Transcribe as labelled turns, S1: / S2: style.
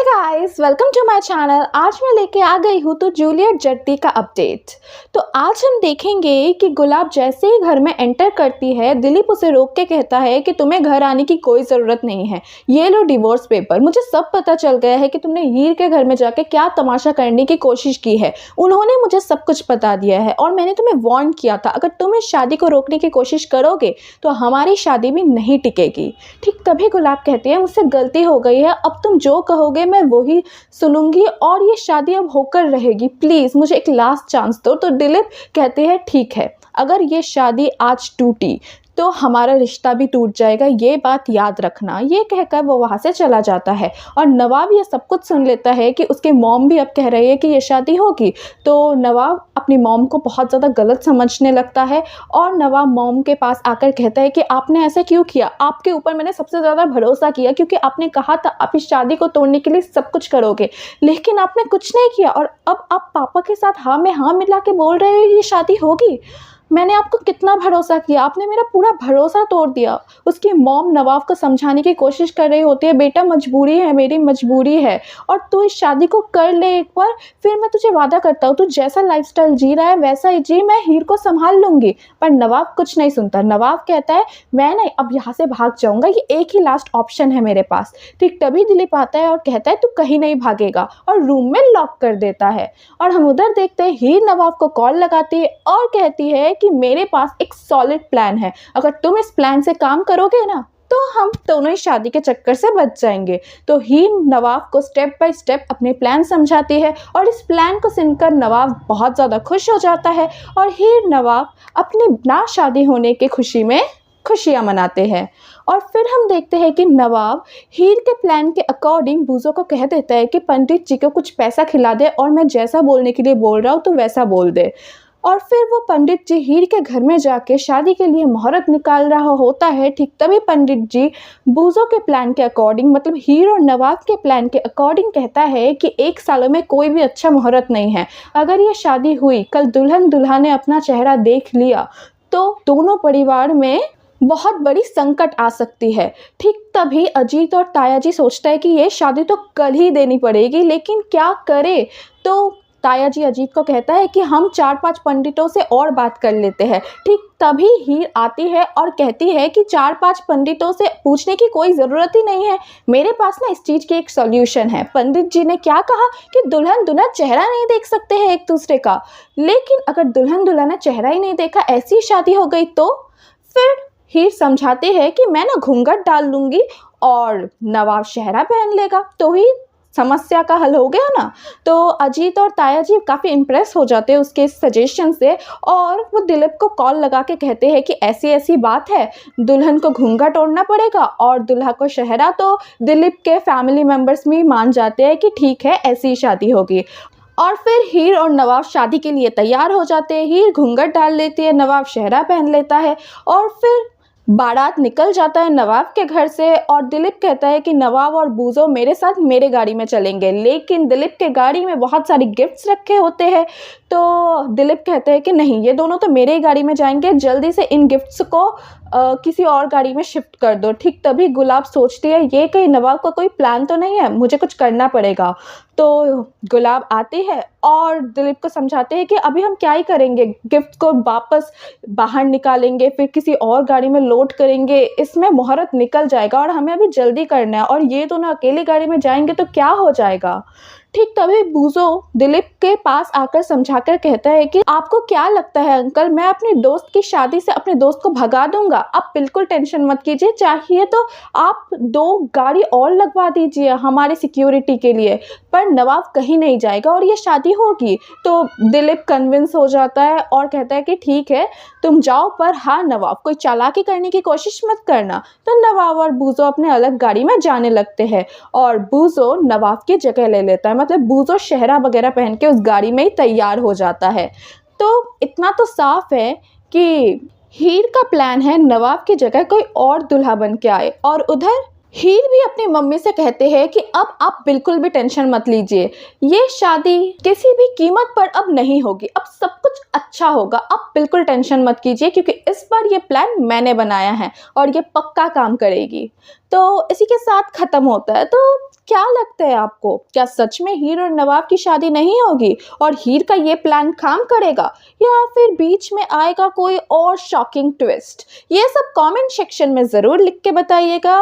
S1: Guys, welcome to my channel. आज मैं लेके आ गई हूँ तो जूलियट जट्टी का अपडेट। तो आज हम देखेंगे कि गुलाब जैसे ही घर में एंटर करती है, दिलीप उसे रोक के कहता है कि तुम्हें घर आने की कोई ज़रूरत नहीं है, ये लो डिवोर्स पेपर। मुझे सब पता चल गया है कि तुमने हीर के घर में जाके क्या तमाशा करने की कोशिश की है। उन्होंने मुझे सब कुछ बता दिया है और मैंने तुम्हें वार्न किया था, अगर तुम इस शादी को रोकने की कोशिश करोगे तो हमारी शादी भी नहीं टिकेगी। ठीक तभी गुलाब कहती है, मुझसे गलती हो गई है, अब तुम जो कहोगे मैं वही सुनूंगी और ये शादी अब होकर रहेगी, प्लीज़ मुझे एक लास्ट चांस दो। तो दिलीप कहते हैं ठीक है, अगर ये शादी आज टूटी तो हमारा रिश्ता भी टूट जाएगा, ये बात याद रखना। ये कहकर वो वहाँ से चला जाता है और नवाब ये सब कुछ सुन लेता है कि उसके मॉम भी अब कह रही है कि ये शादी होगी। तो नवाब अपनी मॉम को बहुत ज़्यादा गलत समझने लगता है और नवाब मॉम के पास आकर कहता है कि आपने ऐसा क्यों किया, आपके ऊपर मैंने सबसे ज़्यादा भरोसा किया क्योंकि आपने कहा था आप इस शादी को तोड़ने के लिए सब कुछ करोगे, लेकिन आपने कुछ नहीं किया और अब आप पापा के साथ हाँ में हाँ मिला के बोल रहे हो ये शादी होगी। मैंने आपको कितना भरोसा किया, आपने मेरा पूरा भरोसा तोड़ दिया। उसकी मॉम नवाब को समझाने की कोशिश कर रही होती है, बेटा मजबूरी है, मेरी मजबूरी है और तू इस शादी को कर ले एक बार, फिर मैं तुझे वादा करता हूँ तू जैसा लाइफस्टाइल जी रहा है वैसा ही जी, मैं हीर को संभाल लूँगी। पर नवाब कुछ नहीं सुनता। नवाब कहता है मैं नहीं, अब यहाँ से भाग जाऊँगा, ये एक ही लास्ट ऑप्शन है मेरे पास। ठीक तभी दिलीप आता है और कहता है तू कहीं नहीं भागेगा और रूम में लॉक कर देता है। और हम उधर देखते हैं हीर नवाब को कॉल लगाती है और कहती है कि मेरे पास एक सॉलिड प्लान है, अगर तुम इस प्लान से काम करोगे ना तो हम दोनों ही शादी के चक्कर से बच जाएंगे। तो हीर नवाब को स्टेप बाय स्टेप अपने प्लान समझाती है और इस प्लान को सुनकर नवाब बहुत ज़्यादा खुश हो जाता है और हीर नवाब अपनी ना शादी होने की खुशी में खुशियाँ मनाते हैं। और फिर हम देखते हैं कि नवाब हीर के प्लान के अकॉर्डिंग बूज़ो को कह देता है कि पंडित जी को कुछ पैसा खिला दे और मैं जैसा बोलने के लिए बोल रहा हूँ तो वैसा बोल दे। और फिर वो पंडित जी हीर के घर में जाके शादी के लिए मुहूर्त निकाल रहा होता है। ठीक तभी पंडित जी बूज़ो के प्लान के अकॉर्डिंग, मतलब हीर और नवाब के प्लान के अकॉर्डिंग कहता है कि 1 साल में कोई भी अच्छा मुहूर्त नहीं है, अगर ये शादी हुई, कल दुल्हन दूल्हा ने अपना चेहरा देख लिया तो दोनों परिवार में बहुत बड़ी संकट आ सकती है। ठीक तभी अजीत और ताया जी सोचता है कि ये शादी तो कल ही देनी पड़ेगी, लेकिन क्या करे। तो ताया जी अजीत को कहता है कि हम 4-5 पंडितों से और बात कर लेते हैं। ठीक तभी हीर आती है और कहती है कि 4-5 पंडितों से पूछने की कोई ज़रूरत ही नहीं है, मेरे पास ना इस चीज़ की एक सॉल्यूशन है। पंडित जी ने क्या कहा कि दुल्हन दूल्हा चेहरा नहीं देख सकते हैं एक दूसरे का, लेकिन अगर दुल्हन दूल्हा ने चेहरा ही नहीं देखा, ऐसी शादी हो गई तो फिर हीर समझाते हैं कि मैं ना घूंघट डाल लूँगी और नवाब शहरा पहन लेगा तो ही समस्या का हल हो गया ना। तो अजीत और ताया जी काफ़ी इम्प्रेस हो जाते हैं उसके सजेशन से और वो दिलीप को कॉल लगा के कहते हैं कि ऐसी ऐसी बात है, दुल्हन को घूंघट ओढ़ना पड़ेगा और दूल्हा को शहरा। तो दिलीप के फैमिली मेम्बर्स भी मान जाते हैं कि ठीक है ऐसी शादी होगी। और फिर हीर और नवाब शादी के लिए तैयार हो जाते हैं। हीर घूंघट डाल लेती है, नवाब शहरा पहन लेता है और फिर बारात निकल जाता है नवाब के घर से। और दिलीप कहता है कि नवाब और बूज़ो मेरे साथ मेरे गाड़ी में चलेंगे, लेकिन दिलीप के गाड़ी में बहुत सारी गिफ्ट्स रखे होते हैं। तो दिलीप कहते हैं कि नहीं, ये दोनों तो मेरे ही गाड़ी में जाएंगे, जल्दी से इन गिफ्ट्स को किसी और गाड़ी में शिफ्ट कर दो। ठीक तभी गुलाब सोचती है ये कहीं नवाब का कोई प्लान तो नहीं है, मुझे कुछ करना पड़ेगा। तो गुलाब आती है और दिलीप को समझाते हैं कि अभी हम क्या ही करेंगे, गिफ्ट को वापस बाहर निकालेंगे, फिर किसी और गाड़ी में लोड करेंगे, इसमें मुहूर्त निकल जाएगा और हमें अभी जल्दी करना है और ये दोनों अकेली गाड़ी में जाएंगे तो क्या हो जाएगा। ठीक तभी बूज़ो दिलीप के पास आकर समझाकर कहता है कि आपको क्या लगता है अंकल, मैं अपने दोस्त की शादी से अपने दोस्त को भगा दूंगा, आप बिल्कुल टेंशन मत कीजिए, चाहिए तो आप 2 गाड़ी और लगवा दीजिए हमारे सिक्योरिटी के लिए, पर नवाब कहीं नहीं जाएगा और ये शादी होगी। तो दिलीप कन्विंस हो जाता है और कहता है कि ठीक है तुम जाओ, पर हाँ नवाब कोई चालाकी करने की कोशिश मत करना। तो नवाब और बूज़ो अपने अलग गाड़ी में जाने लगते हैं और बूज़ो नवाब की जगह ले लेता है, मतलब बूज़ो शहरा वगैरह पहन के उस गाड़ी में ही तैयार हो जाता है। तो इतना तो साफ है कि हीर का प्लान है नवाब की जगह कोई और दूल्हा बन के आए और उधर हीर भी अपनी मम्मी से कहते हैं कि अब आप बिल्कुल भी टेंशन मत लीजिए, ये शादी किसी भी कीमत पर अब नहीं होगी, अब सब कुछ अच्छा होगा, आप बिल्कुल टेंशन मत कीजिए क्योंकि इस बार ये प्लान मैंने बनाया है और ये पक्का काम करेगी। तो इसी के साथ ख़त्म होता है। तो क्या लगता है आपको, क्या सच में हीर और नवाब की शादी नहीं होगी और हीर का ये प्लान काम करेगा, या फिर बीच में आएगा कोई और शॉकिंग ट्विस्ट? ये सब कमेंट सेक्शन में ज़रूर लिख के बताइएगा।